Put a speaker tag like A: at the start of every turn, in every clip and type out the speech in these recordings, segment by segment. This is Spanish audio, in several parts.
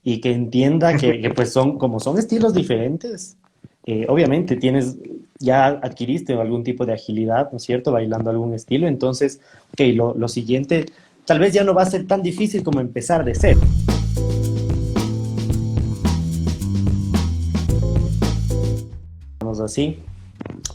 A: y que entienda que, pues son, como son estilos diferentes, obviamente ya adquiriste algún tipo de agilidad, ¿no es cierto? Bailando algún estilo, entonces, ok, lo siguiente tal vez ya no va a ser tan difícil como empezar de cero. Vamos así,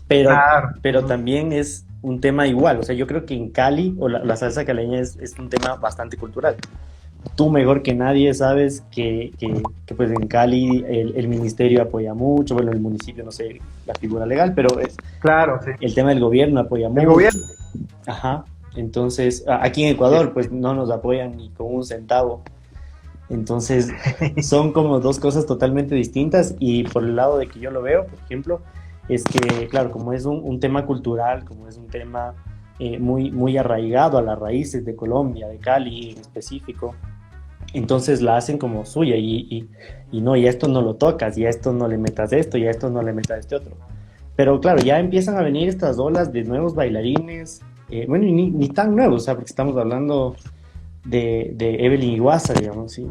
B: Claro.
A: pero también es un tema igual, o sea, yo creo que en Cali, o la salsa caleña es un tema bastante cultural. Tú mejor que nadie sabes que, pues en Cali el ministerio apoya mucho, bueno, el municipio no sé la figura legal, pero
B: Claro, sí.
A: el tema del gobierno apoya
B: El
A: mucho.
B: gobierno.
A: Ajá. Entonces, aquí en Ecuador pues no nos apoyan ni con un centavo. Entonces, son como dos cosas totalmente distintas y por el lado de que yo lo veo, por ejemplo, es que, claro, como es un tema cultural, como es un tema muy arraigado a las raíces de Colombia, de Cali en específico, entonces la hacen como suya y no, y a esto no lo tocas, y a esto no le metas esto, y a esto no le metas este otro. Pero claro, ya empiezan a venir estas olas de nuevos bailarines, bueno, y ni tan nuevos, o sea, porque estamos hablando de Evelyn Iguaza, digamos, ¿sí?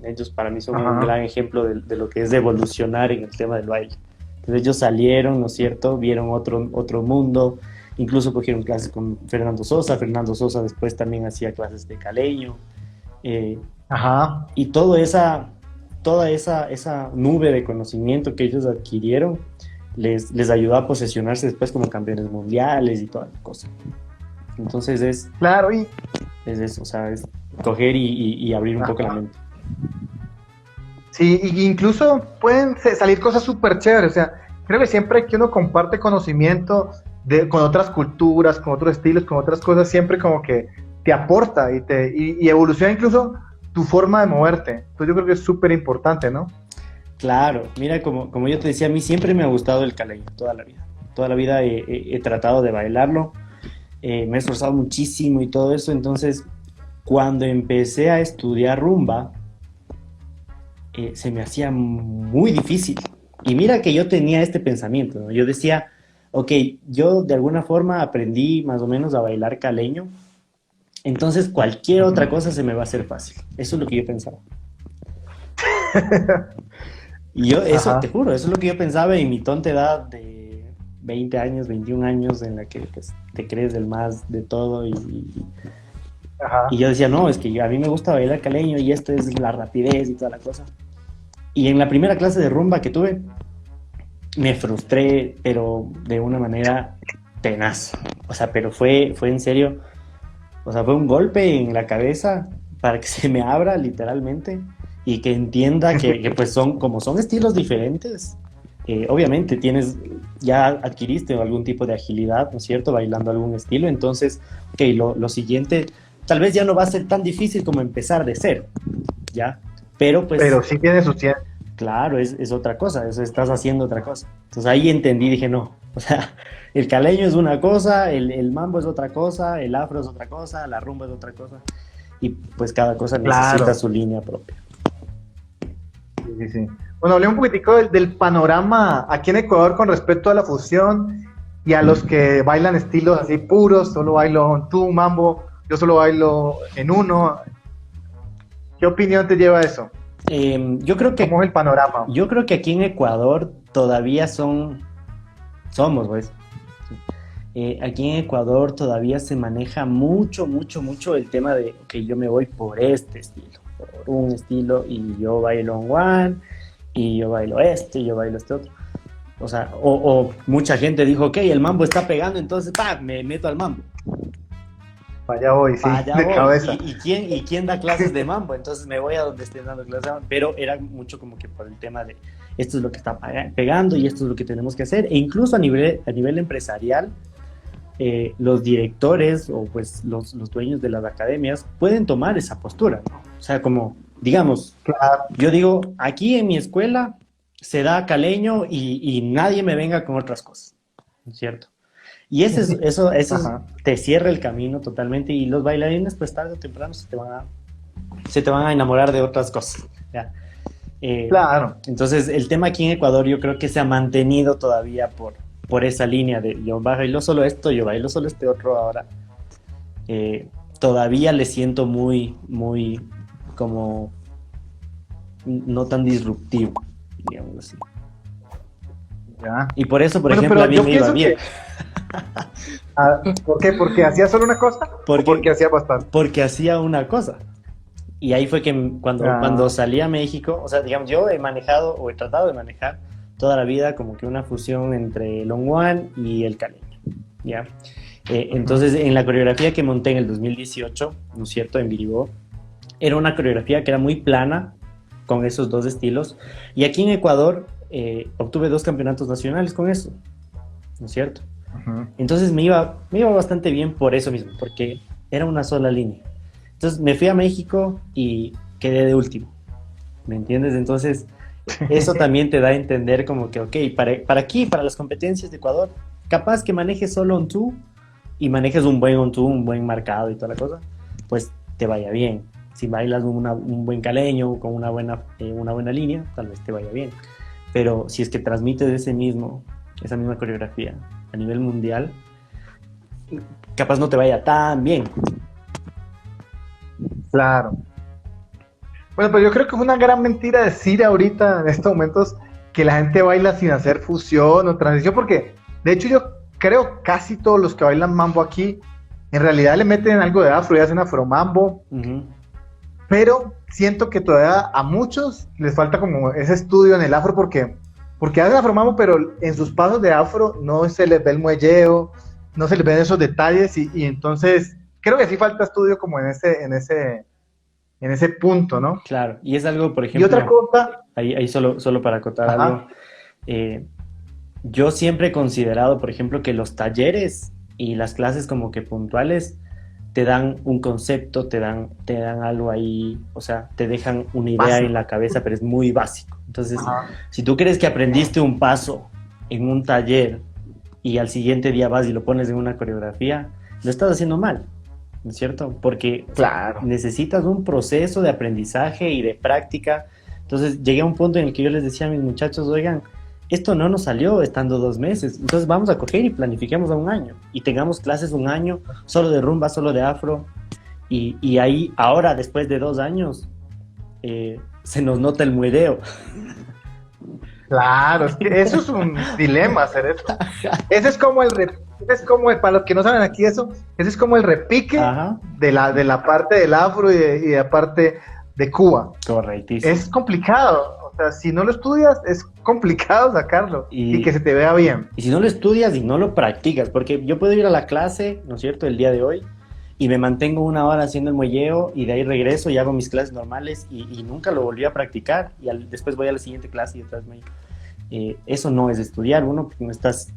A: Ellos para mí son un
B: Ajá.
A: gran ejemplo de lo que es evolucionar en el tema del baile. Entonces ellos salieron, ¿no es cierto? Vieron otro mundo, incluso cogieron clases con Fernando Sosa después también hacía clases de caleño, eh,
B: Ajá.
A: y toda esa nube de conocimiento que ellos adquirieron les ayudó a posesionarse después como campeones mundiales y toda la cosa. Entonces
B: Claro,
A: es eso, o sea, es coger y abrir un poco la
B: ajá.
A: mente.
B: Sí, y incluso pueden salir cosas súper chéveres. O sea, creo que siempre que uno comparte conocimiento con otras culturas, con otros estilos, con otras cosas, siempre como que te aporta y evoluciona incluso tu forma de moverte. Entonces yo creo que es súper importante, ¿no?
A: Claro, mira, como yo te decía, a mí siempre me ha gustado el caleño, toda la vida. Toda la vida he tratado de bailarlo, me he esforzado muchísimo y todo eso. Entonces, cuando empecé a estudiar rumba, se me hacía muy difícil. Y mira que yo tenía este pensamiento, ¿no? Yo decía, ok, yo de alguna forma aprendí más o menos a bailar caleño, entonces cualquier otra
B: Ujú.
A: cosa se me va a hacer fácil. Eso es lo que yo pensaba. Y yo, eso, te
B: Ajá.
A: juro, eso es lo que yo pensaba en mi tonta edad de 20 años, 21 años, en la que pues, te crees del más de todo. Y
B: Ajá.
A: yo decía, no, es que a mí me gusta bailar caleño y esto es la rapidez y toda la cosa. Y en la primera clase de rumba que tuve, me frustré, pero de una manera tenaz. O sea, pero fue en serio, o sea, fue un golpe en la cabeza para que se me abra literalmente y que entienda que, pues son, como son estilos diferentes, obviamente ya adquiriste algún tipo de agilidad, ¿no es cierto? Bailando algún estilo, entonces, ok, lo siguiente tal vez ya no va a ser tan difícil como empezar de cero, ¿ya? Pero pues
B: Pero sí tiene su ciencia.
A: claro, es otra cosa, eso estás haciendo otra cosa. Entonces ahí entendí, dije, no, o sea, el caleño es una cosa, el mambo es otra cosa, el afro es otra cosa, la rumba es otra cosa, y pues cada cosa necesita
B: Claro.
A: su línea propia.
B: Sí, sí, sí. Bueno, hablé un poquitico del panorama aquí en Ecuador con respecto a la fusión y a los que bailan estilos así puros, solo bailo tú, mambo, yo solo bailo en uno. ¿Qué opinión te lleva a eso?
A: Yo creo
B: ¿Cómo
A: que,
B: es el panorama?
A: yo creo que aquí en Ecuador todavía somos, pues, aquí en Ecuador todavía se maneja mucho el tema de que yo me voy por este estilo, por un estilo, y yo bailo en one, y yo bailo este, y yo bailo este otro. O sea, o mucha gente dijo, ok, el mambo está pegando, entonces, pa, me meto al mambo.
B: Vaya voy,
A: Para
B: sí,
A: allá
B: de
A: voy.
B: cabeza.
A: ¿Y quién da clases de mambo? Entonces me voy a donde estén dando clases de mambo. Pero era mucho como que por el tema de esto es lo que está pegando y esto es lo que tenemos que hacer. E incluso a nivel empresarial, los directores o pues los dueños de las academias pueden tomar esa postura, ¿no? O sea, como, digamos,
B: Claro,
A: yo digo, aquí en mi escuela se da caleño y nadie me venga con otras cosas, ¿no es cierto? Y
B: ajá,
A: te cierra el camino totalmente y los bailarines pues tarde o temprano se te van a enamorar de otras cosas, ¿ya? Eh,
B: claro.
A: entonces el tema aquí en Ecuador yo creo que se ha mantenido todavía por esa línea de yo bailo solo esto, yo bailo solo este otro ahora. Todavía le siento muy como, no tan disruptivo, digamos así.
B: Ya.
A: Y por eso, por
B: Bueno,
A: ejemplo,
B: pero
A: a mí
B: yo
A: me iba
B: pienso
A: bien.
B: que... ¿Por qué? ¿Porque hacía solo una cosa? ¿O porque hacía bastante?
A: Porque hacía una cosa. Y ahí fue que cuando
B: Ah,
A: salí a México, o sea, digamos, yo he manejado o he tratado de manejar toda la vida como que una fusión entre el Long One y el caleño, ¿ya? Entonces, en la coreografía que monté en el 2018, ¿no es cierto?, en Biribó, era una coreografía que era muy plana, con esos dos estilos, y aquí en Ecuador obtuve 2 campeonatos nacionales con eso, ¿no es cierto?
B: ujú.
A: Entonces me iba bastante bien por eso mismo, porque era una sola línea. Entonces me fui a México y quedé de último, ¿me entiendes? Entonces eso también te da a entender como que, ok, para aquí, para las competencias de Ecuador, capaz que manejes solo on two y manejes un buen on two, un buen marcado y toda la cosa, pues te vaya bien. Si bailas un buen caleño con una buena línea, tal vez te vaya bien. Pero si es que transmites esa misma coreografía a nivel mundial, capaz no te vaya tan bien.
B: Claro. Bueno, pero yo creo que es una gran mentira decir ahorita, en estos momentos, que la gente baila sin hacer fusión o transición, porque de hecho yo creo casi todos los que bailan mambo aquí, en realidad le meten algo de afro y hacen afromambo,
A: Ujú.
B: pero siento que todavía a muchos les falta como ese estudio en el afro, porque hacen afromambo, pero en sus pasos de afro no se les ve el muelleo, no se les ven esos detalles, y entonces creo que sí falta estudio como en ese punto, ¿no?
A: Claro, y es algo, por
B: Y otra
A: ejemplo,
B: cosa,
A: ahí solo para acotar algo,
B: ajá,
A: eh, yo siempre he considerado, por ejemplo, que los talleres y las clases como que puntuales te dan un concepto, te dan algo ahí, o sea, te dejan una idea en la
B: básico.
A: cabeza, pero es muy básico. Entonces,
B: Ajá.
A: si tú crees que aprendiste un paso en un taller y al siguiente día vas y lo pones en una coreografía, lo estás haciendo mal, ¿no es cierto? Porque, o sea,
B: Claro.
A: necesitas un proceso de aprendizaje y de práctica. Entonces, llegué a un punto en el que yo les decía a mis muchachos, oigan, esto no nos salió estando 2 meses, entonces vamos a coger y planifiquemos a un año y tengamos clases un año solo de rumba, solo de afro y ahí ahora después de 2 años se nos nota el muedeo.
B: Claro, es que eso es un dilema hacer eso. Ese es como para los que no saben aquí eso, ese es como el repique
A: Ajá,
B: de la parte del afro y de la parte de Cuba.
A: correctísimo.
B: Es complicado, o sea, si no lo estudias, es complicado sacarlo y que
A: Y,
B: se te vea bien.
A: y si no lo estudias y no lo practicas, porque yo puedo ir a la clase, ¿no es cierto?, el día de hoy y me mantengo 1 hora haciendo el muelleo y de ahí regreso y hago mis clases normales y nunca lo volví a practicar y después voy a la siguiente clase y otra vez eso no es estudiar, uno, porque no estás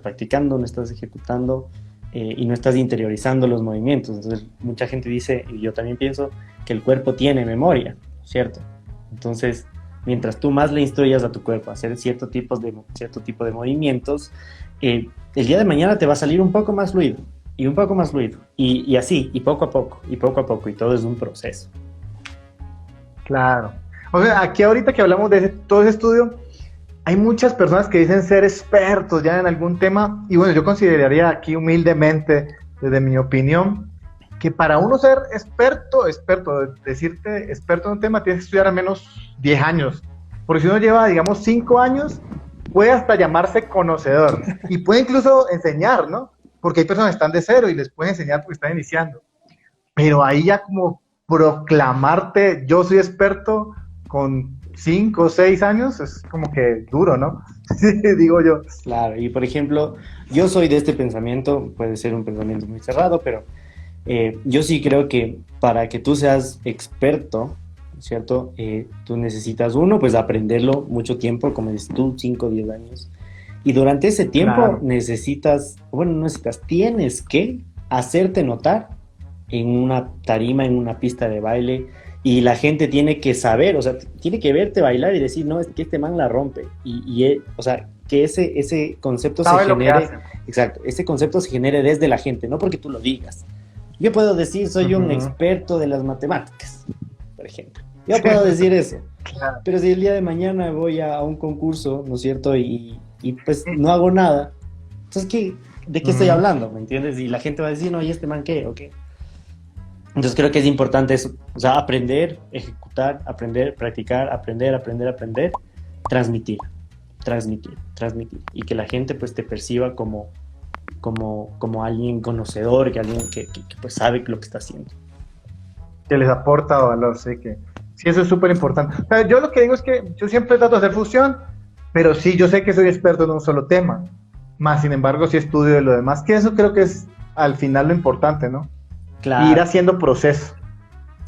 A: practicando, no estás ejecutando y no estás interiorizando los movimientos. Entonces, mucha gente dice, y yo también pienso, que el cuerpo tiene memoria, ¿cierto? Entonces, mientras tú más le instruyas a tu cuerpo a hacer cierto tipo de movimientos, el día de mañana te va a salir un poco más fluido, y un poco más fluido, y así, y poco a poco, y poco a poco, y todo es un proceso.
B: Claro. O sea, aquí ahorita que hablamos de todo ese estudio, hay muchas personas que dicen ser expertos ya en algún tema, y bueno, yo consideraría aquí humildemente, desde mi opinión, que para uno ser decirte experto en un tema, tienes que estudiar al menos 10 años, porque si uno lleva, digamos, 5 años, puede hasta llamarse conocedor, y puede incluso enseñar, ¿no? Porque hay personas que están de cero y les pueden enseñar porque están iniciando, pero ahí ya como proclamarte, yo soy experto con 5 o 6 años, es como que duro, ¿no? Digo yo.
A: Claro, y por ejemplo, yo soy de este pensamiento, puede ser un pensamiento muy cerrado, pero yo sí creo que para que tú seas experto, ¿cierto? Tú necesitas uno, pues aprenderlo mucho tiempo, como dices tú, 5 o 10 años. Y durante ese tiempo
B: Claro,
A: tienes que hacerte notar en una tarima, en una pista de baile, y la gente tiene que saber, o sea, tiene que verte bailar y decir, no, es que este man la rompe. O sea, que ese concepto se
B: sabe lo que
A: genere,
B: hacen.
A: exacto, ese concepto se genere desde la gente, no porque tú lo digas. Yo puedo decir, soy un
B: Ujú.
A: experto de las matemáticas, por ejemplo. Yo puedo decir eso,
B: Claro.
A: pero si el día de mañana voy a un concurso, ¿no es cierto? Y pues no hago nada, entonces, ¿de qué estoy
B: Ujú.
A: hablando? ¿Me entiendes? Y la gente va a decir, no, ¿y este man qué? ¿O qué? Entonces creo que es importante eso, o sea, aprender, ejecutar, aprender, practicar, aprender, transmitir, transmitir. Y que la gente pues te perciba como alguien conocedor, que alguien que, pues sabe lo que está haciendo.
B: Que les aporta valor, sí, eso es súper importante. O sea, yo lo que digo es que yo siempre trato de hacer fusión, pero sí, yo sé que soy experto en un solo tema, más sin embargo sí estudio de lo demás, que eso creo que es al final lo importante, ¿no? Ir
A: Claro.
B: haciendo proceso,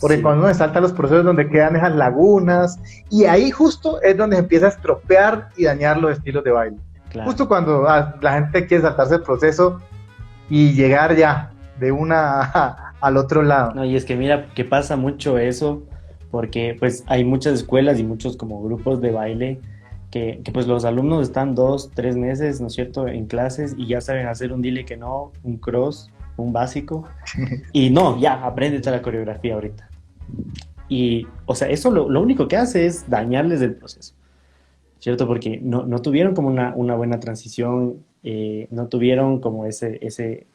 B: porque
A: Sí.
B: cuando uno salta los procesos donde quedan esas lagunas, y ahí justo es donde se empieza a estropear y dañar los estilos de baile.
A: Claro.
B: Justo cuando la gente quiere saltarse el proceso y llegar ya de una al otro lado.
A: No, y es que mira que pasa mucho eso, porque pues hay muchas escuelas y muchos como grupos de baile que pues los alumnos están 2, 3 meses, ¿no es cierto?, en clases y ya saben hacer un dile que no, un cross, un básico, y no, ya, apréndete la coreografía ahorita. Y, o sea, eso lo único que hace es dañarles el proceso, ¿cierto? Porque no tuvieron como una buena transición, no tuvieron como ese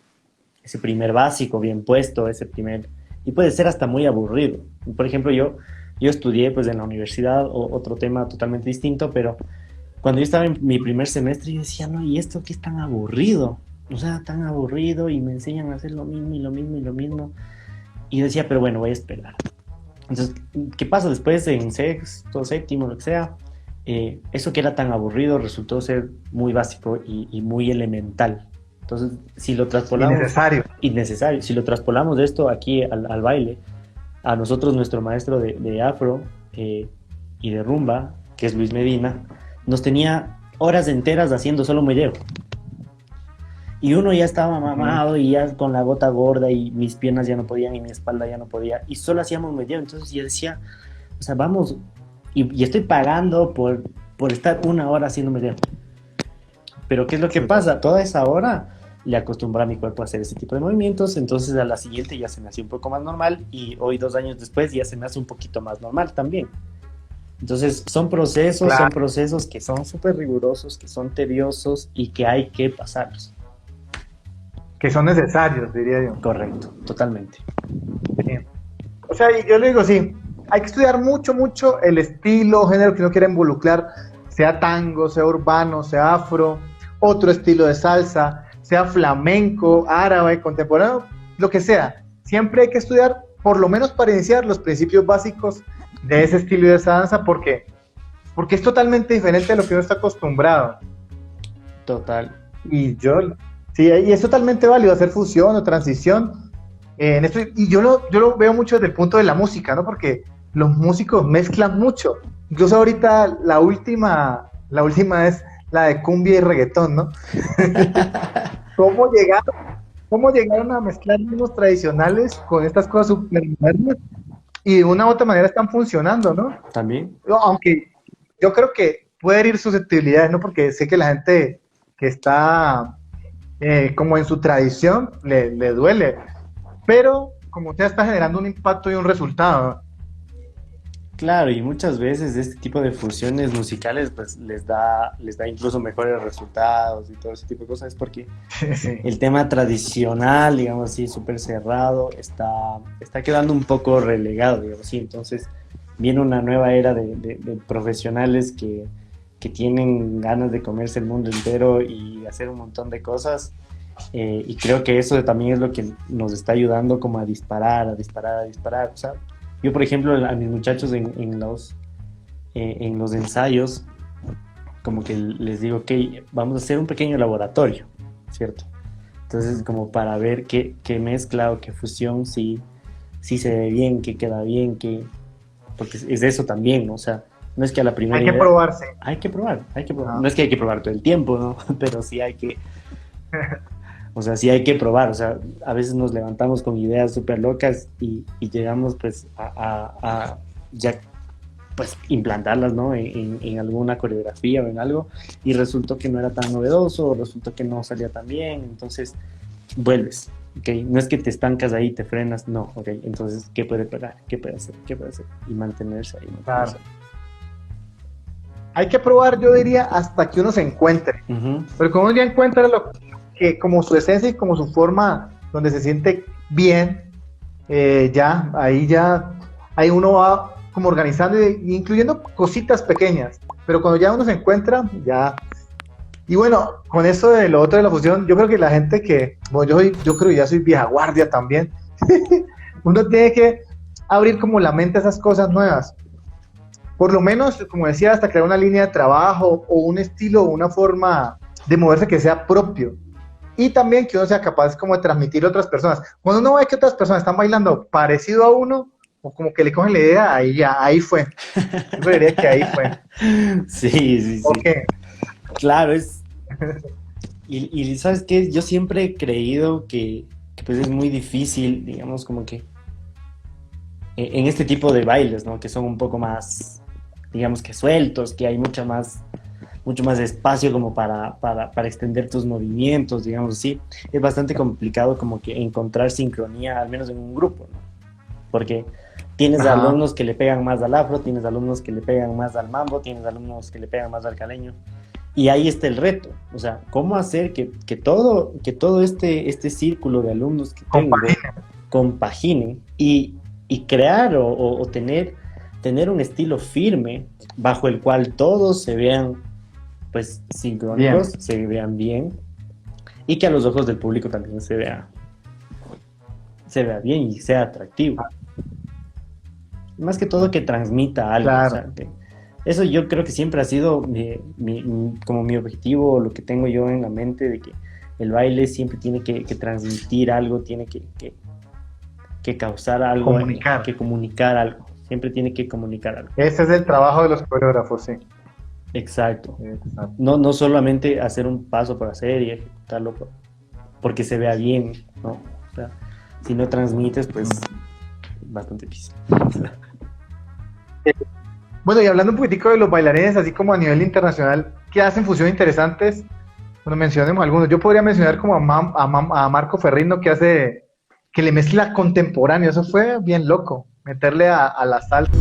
A: primer básico bien puesto, ese primer... Y puede ser hasta muy aburrido. Por ejemplo, yo estudié pues en la universidad, otro tema totalmente distinto, pero cuando yo estaba en mi primer semestre, yo decía, no, ¿y esto qué es tan aburrido? O sea, tan aburrido y me enseñan a hacer lo mismo y lo mismo y lo mismo. Y yo decía, pero bueno, voy a esperar. Entonces, ¿qué pasa después en sexto, séptimo, lo que sea? Eso que era tan aburrido resultó ser muy básico y muy elemental. Entonces, si lo traspolamos,
B: Innecesario.
A: innecesario, si lo traspolamos de esto aquí al baile, a nosotros nuestro maestro de afro y de rumba, que es Luis Medina, nos tenía horas enteras haciendo solo muelleo. Y uno ya estaba mamado y ya con la gota gorda y mis piernas ya no podían y mi espalda ya no podía. Y solo hacíamos muelleo. Entonces yo decía, o sea, vamos, y estoy pagando por estar 1 hora haciendo muelleo. Pero ¿qué es lo que pasa? Toda esa hora le acostumbré a mi cuerpo a hacer ese tipo de movimientos, entonces a la siguiente ya se me hacía un poco más normal y hoy 2 años después ya se me hace un poquito más normal también. Entonces
B: Claro.
A: son procesos que son súper rigurosos, que son tediosos y que hay que pasarlos.
B: Que son necesarios, diría yo.
A: Correcto, totalmente.
B: Sí. O sea, y yo le digo, sí, hay que estudiar mucho, mucho el estilo, género que uno quiera involucrar, sea tango, sea urbano, sea afro, otro estilo de salsa, sea flamenco, árabe, contemporáneo, lo que sea. Siempre hay que estudiar, por lo menos para iniciar, los principios básicos de ese estilo y de esa danza, porque es totalmente diferente a lo que uno está acostumbrado.
A: Total.
B: Y sí, y es totalmente válido hacer fusión o transición en esto, y yo lo veo mucho desde el punto de la música, ¿no? Porque los músicos mezclan mucho. Incluso ahorita la última es la de cumbia y reggaetón, ¿no? ¿Cómo llegaron a mezclar ritmos tradicionales con estas cosas súper modernas? Y de una u otra manera están funcionando, ¿no?
A: También.
B: Aunque yo creo que puede herir susceptibilidades, ¿no? Porque sé que la gente que está como en su tradición le duele, pero como sea está generando un impacto y un resultado.
A: Claro, y muchas veces este tipo de fusiones musicales pues les da incluso mejores resultados y todo ese tipo de cosas porque
B: Sí.
A: el tema tradicional, digamos así, súper cerrado, está quedando un poco relegado, digamos así. Entonces viene una nueva era de profesionales que tienen ganas de comerse el mundo entero y hacer un montón de cosas. Y creo que eso también es lo que nos está ayudando como a disparar, a disparar, a disparar. O sea, yo, por ejemplo, a mis muchachos en los ensayos, como que les digo, ok, vamos a hacer un pequeño laboratorio, ¿cierto? Entonces, como para ver qué mezcla o qué fusión sí se ve bien, qué queda bien, porque es eso también, ¿no? O sea, no es que a la primera
B: Hay que
A: idea...
B: probarse.
A: Hay que probar, hay que probar.
B: Ah.
A: No es que hay que probar todo el tiempo, ¿no? Pero sí hay que... O sea, sí hay que probar, o sea, a veces nos levantamos con ideas súper locas y llegamos pues a ya pues implantarlas, ¿no? En alguna coreografía o en algo y resultó que no era tan novedoso, resultó que no salía tan bien, entonces vuelves, ¿ok? No es que te estancas ahí, te frenas, no, ¿ok? Entonces, ¿qué puede pegar? ¿Qué puede hacer? ¿Qué puede hacer? Y mantenerse ahí.
B: Claro. Hay que probar, yo diría, hasta que uno se encuentre. Pero como uno ya encuentra lo que como su esencia y como su forma donde se siente bien, ahí uno va como organizando y incluyendo cositas pequeñas, pero cuando ya uno se encuentra, ya. Y bueno, con eso de lo otro de la fusión, yo creo que la gente bueno, yo creo que ya soy vieja guardia también, uno tiene que abrir como la mente a esas cosas nuevas. Por lo menos, como decía, hasta crear una línea de trabajo o un estilo o una forma de moverse que sea propio. Y también que uno sea capaz como de transmitir a otras personas. Cuando uno ve que otras personas están bailando parecido a uno, o como que le cogen la idea, ahí fue. Yo creería que ahí fue.
A: Sí, sí, sí.
B: Okay.
A: Claro, y ¿sabes qué? Yo siempre he creído que pues es muy difícil, digamos, como que en este tipo de bailes, ¿no? Que son un poco más, digamos que sueltos, que hay mucho más espacio como para extender tus movimientos, digamos así. Es bastante complicado como que encontrar sincronía, al menos en un grupo, ¿no? Porque tienes alumnos que le pegan más al afro, tienes alumnos que le pegan más al mambo, tienes alumnos que le pegan más al caleño. Y ahí está el reto, o sea, cómo hacer que todo este círculo de alumnos que tengo compaginen y crear o tener un estilo firme bajo el cual todos se vean pues sincrónicos, se vean bien y que a los ojos del público también se vea bien y sea atractivo. Más que todo que transmita algo. Claro. O sea, eso yo creo que siempre ha sido como mi objetivo, lo que tengo yo en la mente, de que el baile siempre tiene que transmitir algo, tiene que causar algo, que comunicar algo, siempre tiene que comunicar algo.
B: Ese es el trabajo de los coreógrafos, sí.
A: Exacto. No solamente hacer un paso por hacer y ejecutarlo porque se vea bien, ¿no? O sea, si no transmites, pues bastante difícil.
B: Bueno, y hablando un poquitico de los bailarines, así como a nivel internacional, que hacen fusiones interesantes, bueno, mencionemos algunos. Yo podría mencionar como a Marco Ferrino, que le mezcla contemporáneo. Eso fue bien loco, meterle a la salsa.